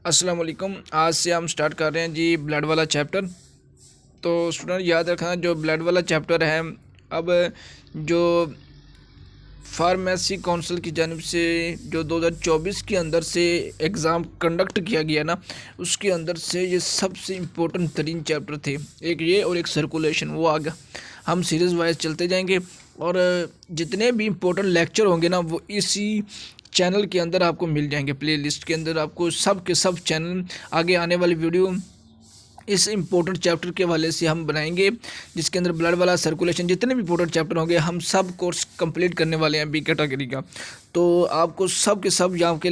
अस्सलाम वालेकुम। आज से हम स्टार्ट कर रहे हैं जी ब्लड वाला चैप्टर। तो स्टूडेंट याद रखना जो ब्लड वाला चैप्टर है, अब जो फार्मेसी काउंसिल की जानिब से जो 2024 के अंदर से एग्ज़ाम कंडक्ट किया गया ना, उसके अंदर से ये सबसे इम्पोर्टेंट तरीन चैप्टर थे। एक ये और एक सर्कुलेशन, वो आ गया। हम सीरीज़ वाइज चलते जाएंगे और जितने भी इम्पोर्टेंट लेक्चर होंगे ना, वो इसी चैनल के अंदर आपको मिल जाएंगे। प्ले लिस्ट के अंदर आपको सब के सब चैनल आगे आने वाली वीडियो इस इम्पोर्टेंट चैप्टर के हवाले से हम बनाएंगे, जिसके अंदर ब्लड वाला, सर्कुलेशन, जितने भी इम्पोर्टेंट चैप्टर होंगे हम सब कोर्स कंप्लीट करने वाले हैं बी कैटेगरी का। तो आपको सब के सब यहाँ के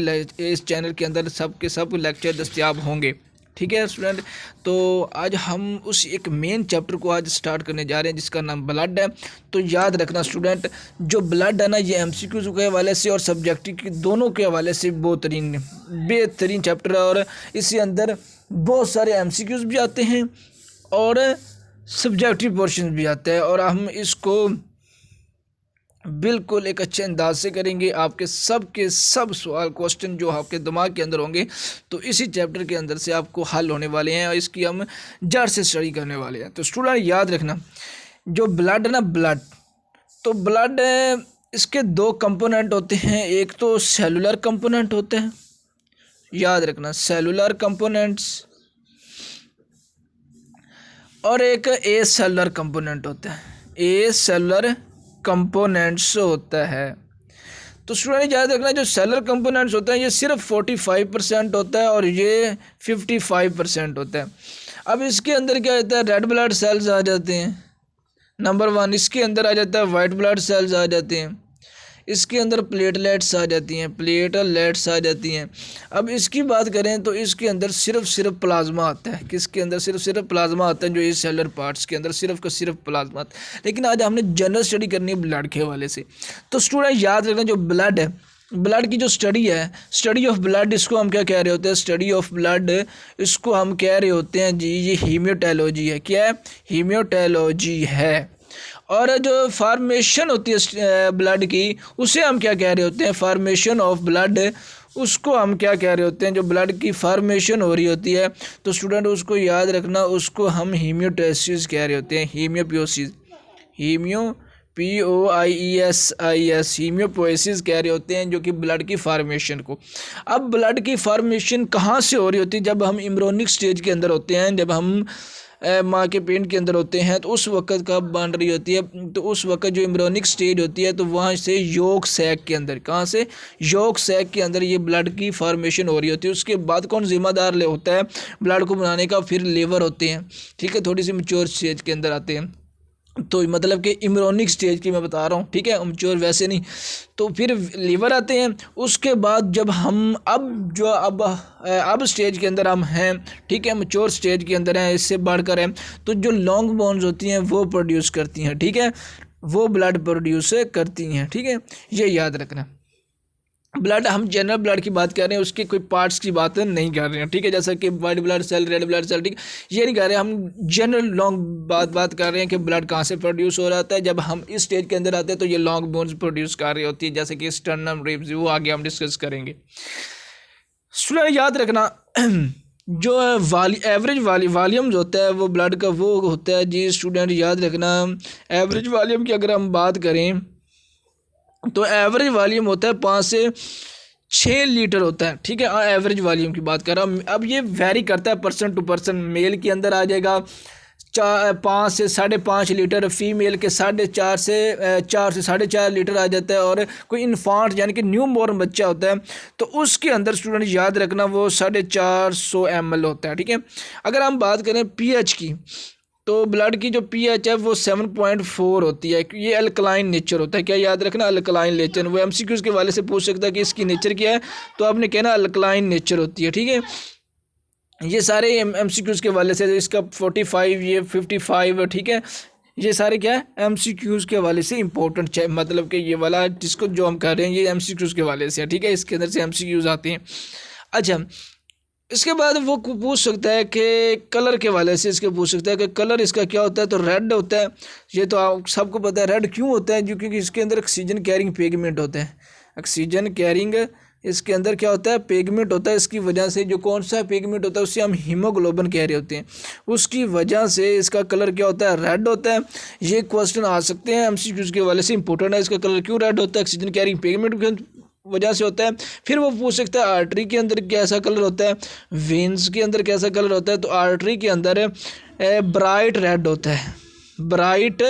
इस चैनल के अंदर सब के सब लेक्चर दस्तियाब होंगे। ठीक है स्टूडेंट, तो आज हम उस एक मेन चैप्टर को आज स्टार्ट करने जा रहे हैं जिसका नाम ब्लड है। तो याद रखना स्टूडेंट, जो ब्लड है ना, ये एमसीक्यूज के हवाले से और सब्जेक्टिव के दोनों के हवाले से बेहतरीन चैप्टर है। और इसके अंदर बहुत सारे एमसीक्यूज भी आते हैं और सब्जेक्टिव पोर्शन भी आते हैं, और हम इसको बिल्कुल एक अच्छे अंदाज से करेंगे। आपके सब के सब सवाल क्वेश्चन जो आपके दिमाग के अंदर होंगे तो इसी चैप्टर के अंदर से आपको हल होने वाले हैं और इसकी हम जड़ से स्टडी करने वाले हैं। तो स्टूडेंट याद रखना, जो ब्लड है ना, ब्लड इसके दो कंपोनेंट होते हैं। एक तो सेलुलर कंपोनेंट होते हैं, याद रखना सेलुलर कंपोनेंट्स, और एक ए सेलुलर कंपोनेंट होता है। ए सेलुलर कंपोनेंट्स होता है। तो स्टूडेंट याद रखना, जो सेलुलर कंपोनेंट्स होते हैं ये सिर्फ 45% होता है और ये 55% होता है। अब इसके अंदर क्या होता है, रेड ब्लड सेल्स आ जाते हैं, नंबर 1। इसके अंदर आ जाता है वाइट ब्लड सेल्स आ जाते हैं। इसके अंदर प्लेटलेट्स आ जाती हैं। अब इसकी बात करें तो इसके अंदर सिर्फ प्लाज्मा आता है। किसके अंदर सिर्फ प्लाज्मा आता है, जो इस सेलुलर पार्ट्स के अंदर सिर्फ प्लाज्मा आता है। लेकिन आज हमने जनरल स्टडी करनी है ब्लड के हवाले से। तो स्टूडेंट याद रखना, जो ब्लड है, ब्लड की जो स्टडी है, स्टडी ऑफ ब्लड, इसको हम क्या कह रहे होते हैं, स्टडी ऑफ ब्लड, इसको हम कह रहे होते हैं जी ये हीमियोटैलोजी है। क्या है? हीमियोटैलोजी है। और जो फार्मेशन होती है ब्लड की, उसे हम क्या कह रहे होते हैं, फार्मेशन ऑफ ब्लड, उसको हम क्या कह रहे होते हैं, जो ब्लड की फार्मेशन हो रही होती है। तो स्टूडेंट उसको याद रखना, उसको हम हीमियोटेसिस कह रहे होते हैं, हीमियोपोएसिस कह रहे होते हैं, जो कि ब्लड की फार्मेशन को। अब ब्लड की फार्मेशन कहाँ से हो रही होती है, जब हम एम्ब्रियोनिक स्टेज के अंदर होते हैं, जब हम माँ के पेट के अंदर होते हैं, तो उस वक़्त कब बन रही होती है, तो उस वक़्त जो एम्ब्रियोनिक स्टेज होती है, तो वहाँ से यॉर्क सैक के अंदर, कहाँ से, यॉर्क सैक के अंदर ये ब्लड की फार्मेशन हो रही होती है। उसके बाद कौन जिम्मेदार होता है ब्लड को बनाने का, फिर लीवर होते हैं। ठीक है, थोड़ी सी मैच्योर स्टेज के अंदर आते हैं, तो मतलब कि एम्ब्रियोनिक स्टेज की मैं बता रहा हूँ। ठीक है, मैच्योर वैसे नहीं। तो फिर लीवर आते हैं। उसके बाद जब हम अब स्टेज के अंदर हम हैं, ठीक है, मैच्योर स्टेज के अंदर हैं, इससे बढ़कर हैं, तो जो लॉन्ग बोन्स होती हैं वो प्रोड्यूस करती हैं। ठीक है, वो ब्लड प्रोड्यूस करती हैं। ठीक है, ये याद रखना। ब्लड, हम जनरल ब्लड की बात कर रहे हैं, उसके कोई पार्ट्स की बात नहीं कर रहे हैं। ठीक है, जैसा कि white blood cell, red blood cell, ठीक, ये नहीं कर रहे हैं हम। जनरल लॉन्ग बात कर रहे हैं कि ब्लड कहाँ से प्रोड्यूस हो रहा है। जब हम इस स्टेज के अंदर आते हैं तो ये लॉन्ग बोन्स प्रोड्यूस कर रही होती है, जैसे कि स्टर्नम, रिब्स, वो आगे हम डिस्कस करेंगे। स्टूडेंट याद रखना, जो एवरेज वॉल्यूम्स होता है वो ब्लड का, वो होता है जी स्टूडेंट याद रखना, एवरेज वॉल्यूम की अगर हम बात करें तो एवरेज वॉल्यूम होता है 5 से 6 लीटर होता है। ठीक है, एवरेज वॉल्यूम की बात कर रहा हूँ। अब ये वेरी करता है पर्सन टू पर्सन। मेल के अंदर आ जाएगा 5 से 5.5 लीटर, फीमेल के 4.5 से 4.5 लीटर आ जाता है। और कोई इन्फांट यानी कि न्यू बॉर्न बच्चा होता है तो उसके अंदर स्टूडेंट याद रखना वो 450 ml होता है। ठीक है, अगर हम बात करें पीएच की, तो ब्लड की जो पीएच है वो 7.4 होती है। ये अल्कलाइन नेचर होता है। क्या याद रखना, अल्कलाइन नेचर। वो एमसीक्यूज के वाले से पूछ सकता है कि इसकी नेचर क्या है, तो आपने कहना अल्कलाइन नेचर होती है। ठीक है, ये सारे एमसीक्यूज के वाले से, इसका 45, ये 55। ठीक है, ये सारे क्या है, एमसीक्यूज के वाले से इंपॉर्टेंट, मतलब कि ये वाला जिसको जो हम कर रहे हैं ये एमसीक्यूज के वाले से। ठीक है, इसके अंदर से एमसीक्यूज आते हैं। अच्छा, इसके बाद वो पूछ सकता है कि कलर के वाले से इसके पूछ सकता है कि कलर इसका क्या होता है, तो रेड होता है। ये तो आप सबको पता है रेड क्यों होता है, क्योंकि इसके अंदर ऑक्सीजन कैरिंग पिगमेंट होते हैं। ऑक्सीजन कैरिंग इसके अंदर क्या होता है, पिगमेंट होता है। इसकी वजह से जो कौन सा पिगमेंट होता है उससे हम हीमोग्लोबिन कह रहे होते हैं, उसकी वजह से इसका कलर क्या होता है, रेड होता है। ये क्वेश्चन आ सकते हैं एमसीक्यूज के वाले से, इंपॉर्टेंट है। इसका कलर क्यों रेड होता है, ऑक्सीजन कैरिंग पिगमेंट की वजह से होता है। फिर वो पूछ सकता है आर्टरी के अंदर कैसा कलर होता है, वेन्स के अंदर कैसा कलर होता है। तो आर्टरी के अंदर ब्राइट रेड होता है, ब्राइट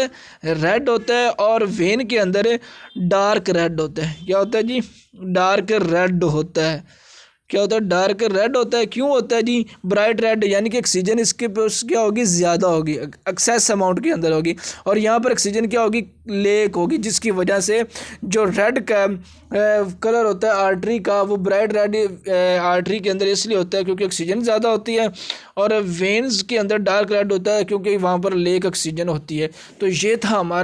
रेड होता है, और वेन के अंदर डार्क रेड होता है। क्या होता है जी, डार्क रेड होता है। क्या होता है, डार्क रेड होता है। क्यों होता है जी ब्राइट रेड, यानी कि ऑक्सीजन इसके पास क्या होगी, ज़्यादा होगी, एक्सेस अमाउंट के अंदर होगी, और यहाँ पर ऑक्सीजन क्या होगी, लेक होगी, जिसकी वजह से जो रेड का कलर होता है आर्टरी का, वो ब्राइट रेड आर्टरी के अंदर इसलिए होता है क्योंकि ऑक्सीजन ज़्यादा होती है, और वेन्स के अंदर डार्क रेड होता है क्योंकि वहाँ पर लेक ऑक्सीजन होती है। तो ये था हमारा